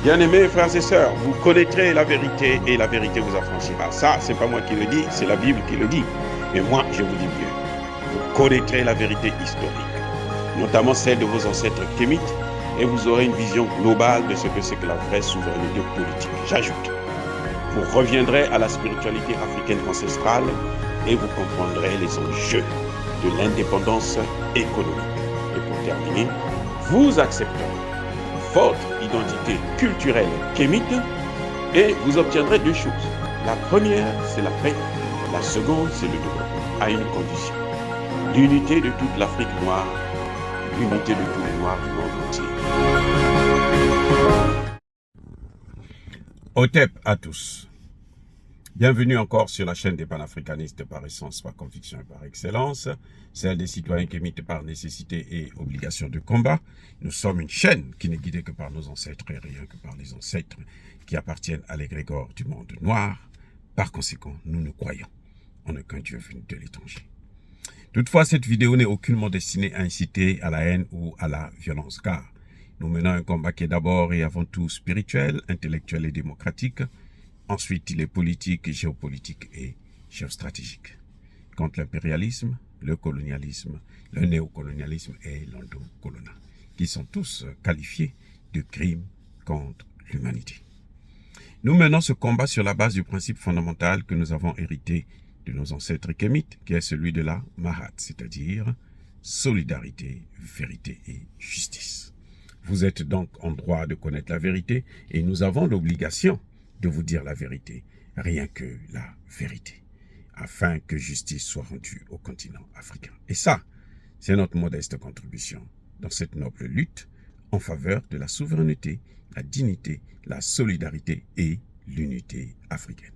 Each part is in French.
Bien-aimés frères et sœurs, vous connaîtrez la vérité et la vérité vous affranchira. Ça, c'est pas moi qui le dis, c'est la Bible qui le dit. Mais moi, je vous dis mieux. Vous connaîtrez la vérité historique, notamment celle de vos ancêtres kémites, et vous aurez une vision globale de ce que c'est que la vraie souveraineté politique. J'ajoute, vous reviendrez à la spiritualité africaine ancestrale et vous comprendrez les enjeux de l'indépendance économique. Et pour terminer, vous accepterez votre identité culturelle kémite et vous obtiendrez deux choses. La première, c'est la paix. La seconde, c'est le développement, à une condition. L'unité de toute l'Afrique noire, l'unité de tous les Noirs du monde entier. Otep à tous. Bienvenue encore sur la chaîne des panafricanistes par essence, par conviction et par excellence, celle des citoyens kémites par nécessité et obligation de combat. Nous sommes une chaîne qui n'est guidée que par nos ancêtres et rien que par les ancêtres qui appartiennent à l'égrégore du monde noir. Par conséquent, nous ne croyons en aucun Dieu venu de l'étranger. Toutefois, cette vidéo n'est aucunement destinée à inciter à la haine ou à la violence, car nous menons un combat qui est d'abord et avant tout spirituel, intellectuel et démocratique. Ensuite, il est politique, géopolitique et géostratégique. Contre l'impérialisme, le colonialisme, le néocolonialisme et l'endocoloniat, qui sont tous qualifiés de crimes contre l'humanité. Nous menons ce combat sur la base du principe fondamental que nous avons hérité de nos ancêtres kémites, qui est celui de la Mahat, c'est-à-dire solidarité, vérité et justice. Vous êtes donc en droit de connaître la vérité et nous avons l'obligation de vous dire la vérité, rien que la vérité, afin que justice soit rendue au continent africain. Et ça, c'est notre modeste contribution dans cette noble lutte en faveur de la souveraineté, la dignité, la solidarité et l'unité africaine.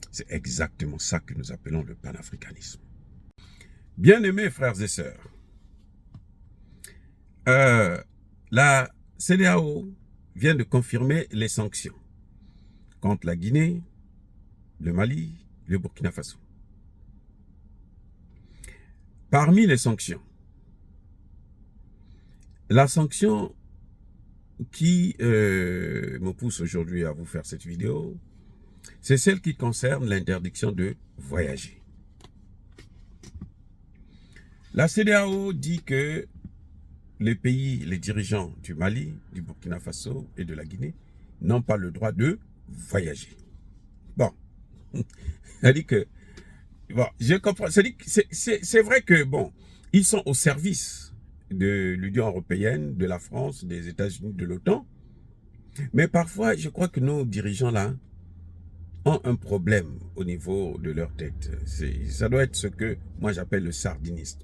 C'est exactement ça que nous appelons le panafricanisme. Bien-aimés frères et sœurs, la CEDEAO vient de confirmer les sanctions contre la Guinée, le Mali, le Burkina Faso. Parmi les sanctions, la sanction qui me pousse aujourd'hui à vous faire cette vidéo, c'est celle qui concerne l'interdiction de voyager. La CEDEAO dit que les pays, les dirigeants du Mali, du Burkina Faso et de la Guinée n'ont pas le droit de voyager. Bon, c'est-à-dire que, bon, je comprends, c'est vrai que, bon, ils sont au service de l'Union européenne, de la France, des États-Unis, de l'OTAN, mais parfois, je crois que nos dirigeants là ont un problème au niveau de leur tête. Ça doit être ce que moi j'appelle le sardinisme.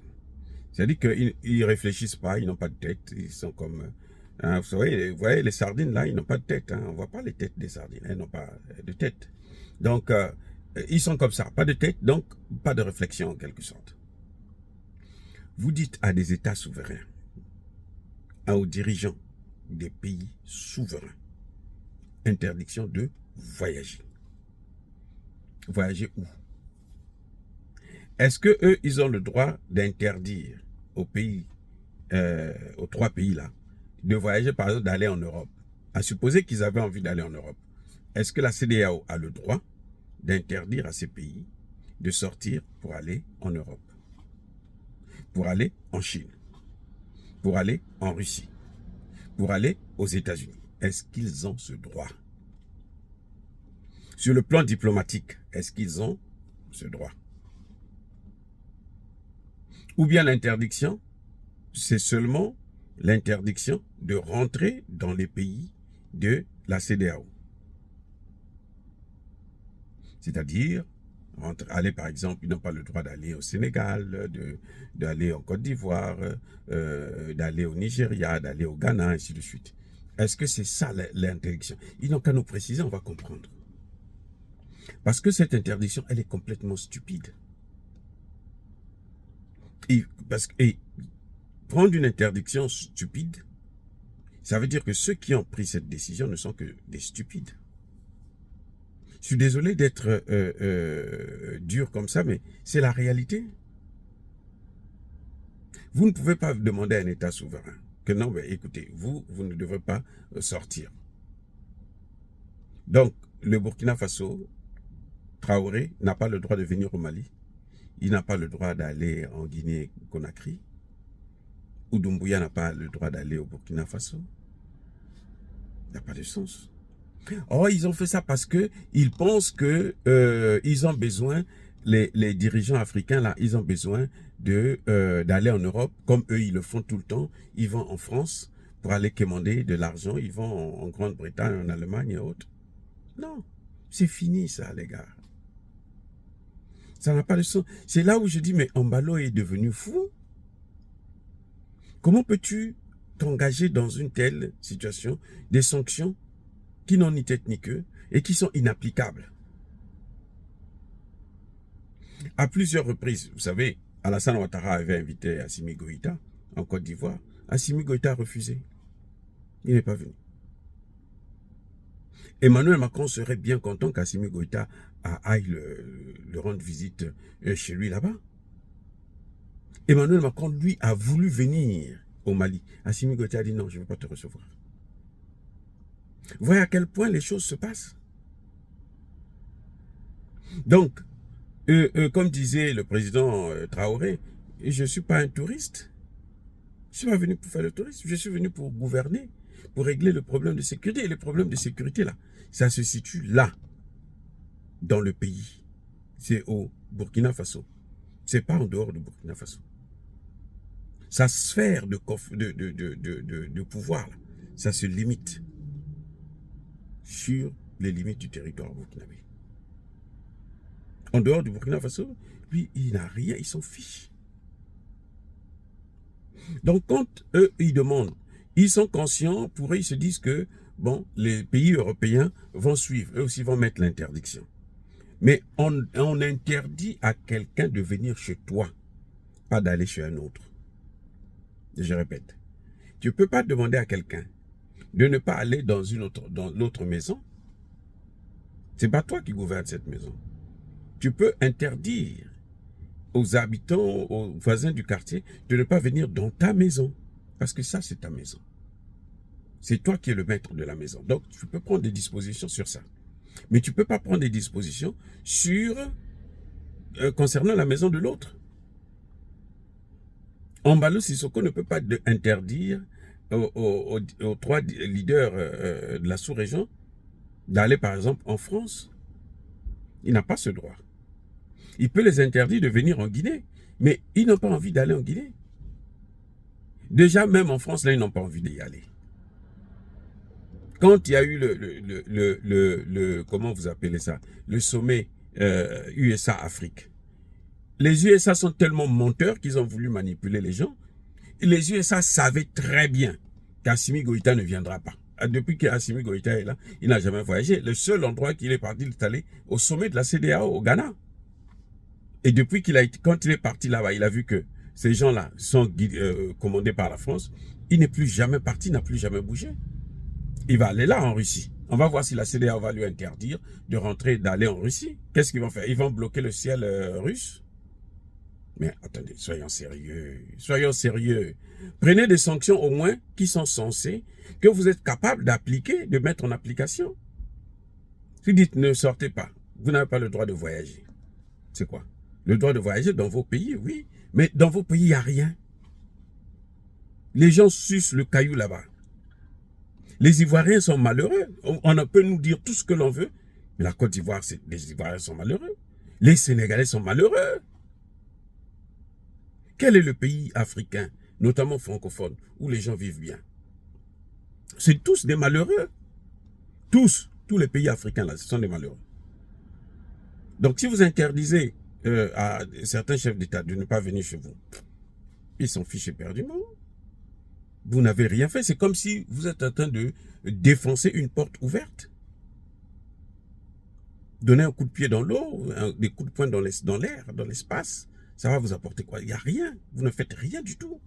C'est-à-dire qu'ils ne réfléchissent pas, ils n'ont pas de tête, ils sont comme... Hein, vous voyez, les sardines là, ils n'ont pas de tête. Hein, on ne voit pas les têtes des sardines, elles n'ont pas de tête. Donc, ils sont comme ça, pas de tête, donc pas de réflexion en quelque sorte. Vous dites à des États souverains, aux dirigeants des pays souverains, interdiction de voyager. Voyager où? Est-ce que eux, ils ont le droit d'interdire aux pays, aux trois pays là, de voyager par exemple d'aller en Europe? À supposer qu'ils avaient envie d'aller en Europe, est-ce que la CEDEAO a le droit d'interdire à ces pays de sortir pour aller en Europe, pour aller en Chine, pour aller en Russie, pour aller aux États-Unis? Est-ce qu'ils ont ce droit? Sur le plan diplomatique, est-ce qu'ils ont ce droit? Ou bien l'interdiction, c'est seulement l'interdiction de rentrer dans les pays de la CEDEAO. C'est-à-dire, aller par exemple, ils n'ont pas le droit d'aller au Sénégal, d'aller en Côte d'Ivoire, d'aller au Nigeria, d'aller au Ghana, ainsi de suite. Est-ce que c'est ça l'interdiction? Ils n'ont qu'à nous préciser, on va comprendre. Parce que cette interdiction, elle est complètement stupide. Et prendre une interdiction stupide, ça veut dire que ceux qui ont pris cette décision ne sont que des stupides. Je suis désolé d'être dur comme ça, mais c'est la réalité. Vous ne pouvez pas demander à un État souverain que non, mais écoutez, vous ne devrez pas sortir. Donc, le Burkina Faso, Traoré, n'a pas le droit de venir au Mali. Il n'a pas le droit d'aller en Guinée-Conakry. Ou Doumbouya n'a pas le droit d'aller au Burkina Faso. Il n'y a pas de sens. Oh, ils ont fait ça parce que ils pensent que ils ont besoin, les dirigeants africains là, ils ont besoin de d'aller en Europe, comme eux ils le font tout le temps. Ils vont en France pour aller commander de l'argent, ils vont en Grande-Bretagne, en Allemagne et autres. Non, c'est fini ça, les gars. Ça n'a pas de sens. C'est là où je dis, mais Embalo est devenu fou. Comment peux-tu t'engager dans une telle situation, des sanctions qui n'ont ni tête ni queue et qui sont inapplicables? À plusieurs reprises, vous savez, Alassane Ouattara avait invité Assimi Goïta en Côte d'Ivoire. Assimi Goïta a refusé. Il n'est pas venu. Emmanuel Macron serait bien content qu'Assimi Goïta aille le rendre visite chez lui là-bas. Emmanuel Macron, lui, a voulu venir au Mali. Assimi Goïta a dit non, je ne veux pas te recevoir. Vous voyez à quel point les choses se passent. Donc, comme disait le président Traoré, je ne suis pas un touriste. Je ne suis pas venu pour faire le tourisme. Je suis venu pour gouverner, pour régler le problème de sécurité. Et le problème de sécurité, là, ça se situe là, dans le pays. C'est au Burkina Faso. Ce n'est pas en dehors du Burkina Faso. Sa sphère de pouvoir, là, ça se limite sur les limites du territoire burkinabé. En dehors du Burkina Faso, lui, il n'a rien, il s'en fiche. Donc, quand eux, ils demandent, ils sont conscients, pour eux, ils se disent que, bon, les pays européens vont suivre, eux aussi vont mettre l'interdiction. Mais on interdit à quelqu'un de venir chez toi, pas d'aller chez un autre. Je répète, tu ne peux pas demander à quelqu'un de ne pas aller dans l'autre maison. Ce n'est pas toi qui gouvernes cette maison. Tu peux interdire aux habitants, aux voisins du quartier, de ne pas venir dans ta maison. Parce que ça, c'est ta maison. C'est toi qui es le maître de la maison. Donc, tu peux prendre des dispositions sur ça. Mais tu ne peux pas prendre des dispositions concernant la maison de l'autre. Embalo Sissoko ne peut pas interdire aux 3 leaders de la sous-région d'aller, par exemple, en France. Il n'a pas ce droit. Il peut les interdire de venir en Guinée, mais ils n'ont pas envie d'aller en Guinée. Déjà, même en France, là, ils n'ont pas envie d'y aller. Quand il y a eu comment vous appelez ça, le sommet USA-Afrique, les USA sont tellement menteurs qu'ils ont voulu manipuler les gens. Et les USA savaient très bien qu'Assimi Goïta ne viendra pas. Depuis qu'Assimi Goïta est là, il n'a jamais voyagé. Le seul endroit qu'il est parti, il est allé au sommet de la CEDEAO au Ghana. Et depuis quand il est parti là-bas, il a vu que ces gens-là sont commandés par la France. Il n'est plus jamais parti, n'a plus jamais bougé. Il va aller là en Russie. On va voir si la CEDEAO va lui interdire de rentrer, d'aller en Russie. Qu'est-ce qu'ils vont faire? Ils vont bloquer le ciel russe? Mais attendez, soyons sérieux. Soyons sérieux. Prenez des sanctions au moins qui sont censées, que vous êtes capable d'appliquer, de mettre en application. Si vous dites ne sortez pas, vous n'avez pas le droit de voyager. C'est quoi? Le droit de voyager dans vos pays, oui. Mais dans vos pays, il n'y a rien. Les gens sucent le caillou là-bas. Les Ivoiriens sont malheureux. On peut nous dire tout ce que l'on veut. Mais la Côte d'Ivoire, les Ivoiriens sont malheureux. Les Sénégalais sont malheureux. Quel est le pays africain, notamment francophone, où les gens vivent bien? C'est tous des malheureux. Tous les pays africains, là, ce sont des malheureux. Donc, si vous interdisez à certains chefs d'État de ne pas venir chez vous, ils s'en fichent éperdument. Vous n'avez rien fait. C'est comme si vous êtes en train de défoncer une porte ouverte. Donner un coup de pied dans l'eau, des coups de poing dans l'air, dans l'espace. Ça va vous apporter quoi? Il n'y a rien. Vous ne faites rien du tout.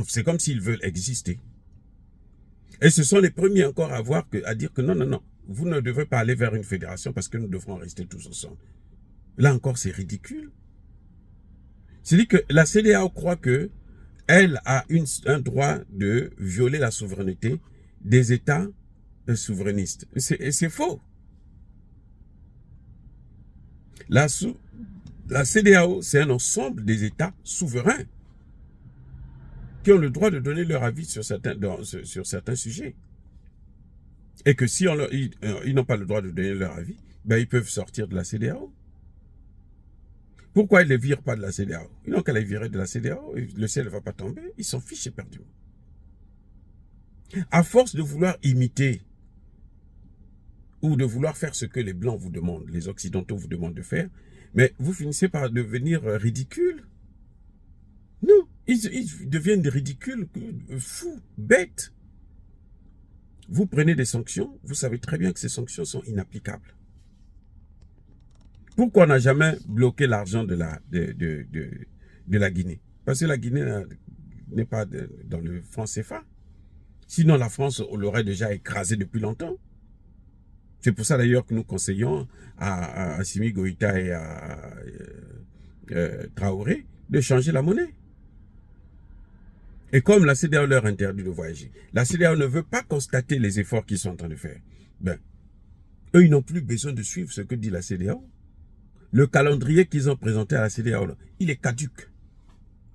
C'est comme s'ils veulent exister. Et ce sont les premiers encore à dire que non, vous ne devez pas aller vers une fédération parce que nous devrons rester tous ensemble. Là encore, c'est ridicule. C'est-à-dire que la CEDEAO croit que elle a un droit de violer la souveraineté des États souverainiste. C'est faux. La CEDEAO, c'est un ensemble des États souverains qui ont le droit de donner leur avis sur certains sujets. Et que si ils n'ont pas le droit de donner leur avis, ben ils peuvent sortir de la CEDEAO. Pourquoi ils ne les virent pas de la CEDEAO? Ils n'ont qu'à les virer de la CEDEAO, le ciel ne va pas tomber, ils s'en fichent éperdument. À force de vouloir imiter ou de vouloir faire ce que les Blancs vous demandent, les Occidentaux vous demandent de faire, mais vous finissez par devenir ridicule. Non, ils deviennent ridicules, fous, bêtes. Vous prenez des sanctions, vous savez très bien que ces sanctions sont inapplicables. Pourquoi on n'a jamais bloqué l'argent de la Guinée? Parce que la Guinée n'est pas dans le franc CFA. Sinon, la France l'aurait déjà écrasé depuis longtemps. C'est pour ça d'ailleurs que nous conseillons à Assimi Goïta et à Traoré de changer la monnaie. Et comme la CEDEAO leur interdit de voyager, la CEDEAO ne veut pas constater les efforts qu'ils sont en train de faire. Ben, eux, ils n'ont plus besoin de suivre ce que dit la CEDEAO. Le calendrier qu'ils ont présenté à la CEDEAO, il est caduc.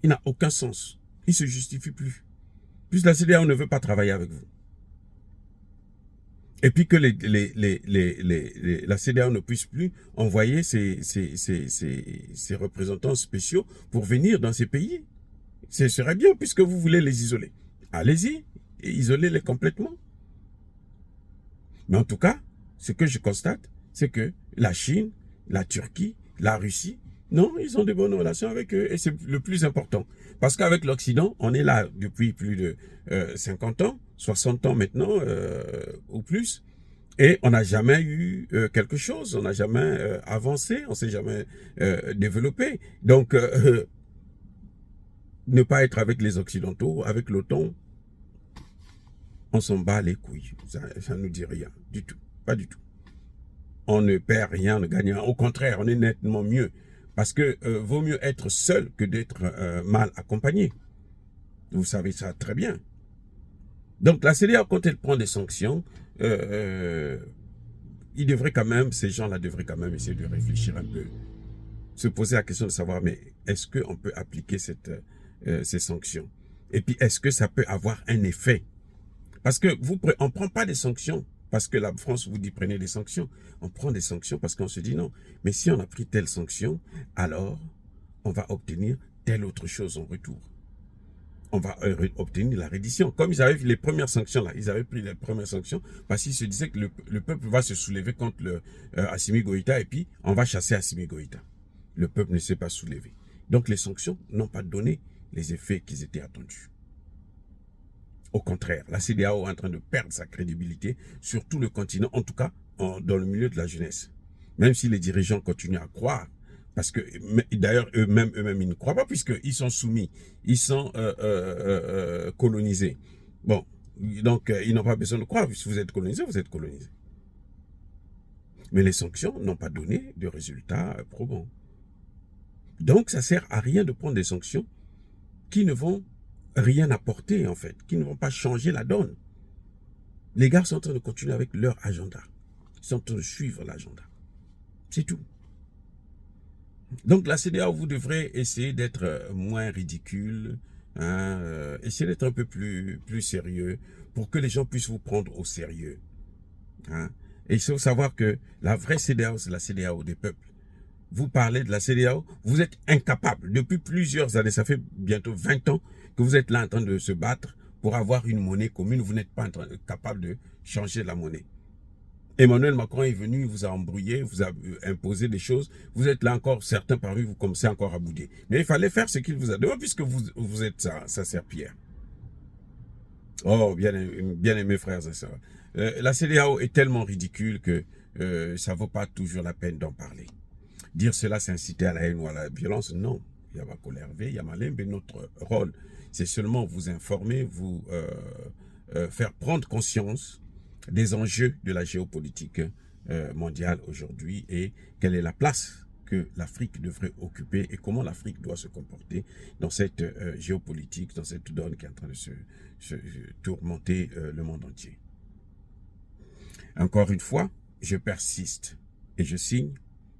Il n'a aucun sens. Il ne se justifie plus. Puisque la CEDEAO ne veut pas travailler avec vous. Et puis que la CEDEAO ne puisse plus envoyer ses représentants spéciaux pour venir dans ces pays. Ce serait bien puisque vous voulez les isoler. Allez-y et isolez-les complètement. Mais en tout cas, ce que je constate, c'est que la Chine, la Turquie, la Russie, non, ils ont de bonnes relations avec eux et c'est le plus important. Parce qu'avec l'Occident, on est là depuis plus de 50 ans, 60 ans maintenant ou plus. Et on n'a jamais eu quelque chose, on n'a jamais avancé, on ne s'est jamais développé. Donc, ne pas être avec les Occidentaux, avec l'OTAN, on s'en bat les couilles. Ça ne nous dit rien du tout, pas du tout. On ne perd rien, on ne gagne rien. Au contraire, on est nettement mieux. Parce que vaut mieux être seul que d'être mal accompagné. Vous savez ça très bien. Donc la CEDEAO, quand elle prend des sanctions, il devrait quand même, ces gens-là devraient quand même essayer de réfléchir un peu. Se poser la question de savoir, mais est-ce qu'on peut appliquer ces sanctions? Et puis, est-ce que ça peut avoir un effet? Parce que on ne prend pas des sanctions parce que la France vous dit prenez des sanctions. On prend des sanctions parce qu'on se dit non. Mais si on a pris telle sanction, alors on va obtenir telle autre chose en retour. On va obtenir la reddition. Comme ils avaient les premières sanctions là, ils avaient pris les premières sanctions parce qu'ils se disaient que le peuple va se soulever contre Assimi Goïta et puis on va chasser Assimi Goïta. Le peuple ne s'est pas soulevé. Donc les sanctions n'ont pas donné les effets qui étaient attendus. Au contraire, la CEDEAO est en train de perdre sa crédibilité sur tout le continent, en tout cas dans le milieu de la jeunesse. Même si les dirigeants continuent à croire, parce que d'ailleurs eux-mêmes, ils ne croient pas puisqu'ils sont soumis, ils sont colonisés. Bon, donc ils n'ont pas besoin de croire, si vous êtes colonisé, vous êtes colonisé. Mais les sanctions n'ont pas donné de résultats probants. Donc ça ne sert à rien de prendre des sanctions qui ne vont rien apporter en fait, qui ne vont pas changer la donne. Les gars sont en train de continuer avec leur agenda. Ils sont en train de suivre l'agenda. C'est tout. Donc la CEDEAO, vous devrez essayer d'être moins ridicule, hein, essayer d'être un peu plus sérieux pour que les gens puissent vous prendre au sérieux. Hein. Et il faut savoir que la vraie CEDEAO, c'est la CEDEAO des peuples. Vous parlez de la CEDEAO, vous êtes incapable. Depuis plusieurs années, ça fait bientôt 20 ans que vous êtes là en train de se battre pour avoir une monnaie commune. Vous n'êtes pas capable de changer la monnaie. Emmanuel Macron est venu, il vous a embrouillé, vous a imposé des choses. Vous êtes là encore, certains parmi vous commencez encore à bouder. Mais il fallait faire ce qu'il vous a demandé puisque vous êtes sa serpillière. Oh, bien aimé frères et sœurs. La CEDEAO est tellement ridicule que ça ne vaut pas toujours la peine d'en parler. Dire cela, c'est inciter à la haine ou à la violence. Non. Il y a Bakolervé, il y a Malem, mais notre rôle, c'est seulement vous informer, vous faire prendre conscience des enjeux de la géopolitique mondiale aujourd'hui et quelle est la place que l'Afrique devrait occuper et comment l'Afrique doit se comporter dans cette géopolitique, dans cette donne qui est en train de se tourmenter le monde entier. Encore une fois, je persiste et je signe,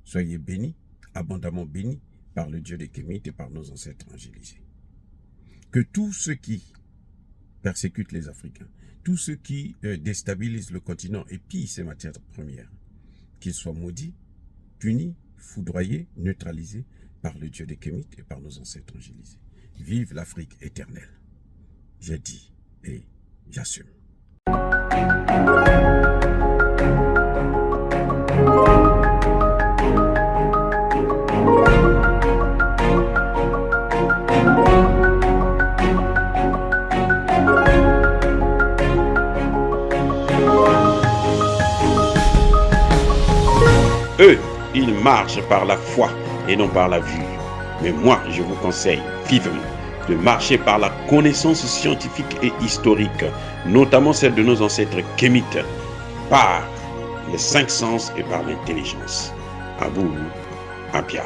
soyez bénis, abondamment bénis par le Dieu des Kémites et par nos ancêtres angélisés. Que tous ceux qui persécutent les Africains, tous ceux qui déstabilisent le continent et pillent ses matières premières, qu'ils soient maudits, punis, foudroyés, neutralisés par le Dieu des Kémites et par nos ancêtres angélisés. Vive l'Afrique éternelle. J'ai dit et j'assume. Eux, ils marchent par la foi et non par la vue. Mais moi, je vous conseille vivement de marcher par la connaissance scientifique et historique, notamment celle de nos ancêtres kémites, par les 5 sens et par l'intelligence. À vous, Apia.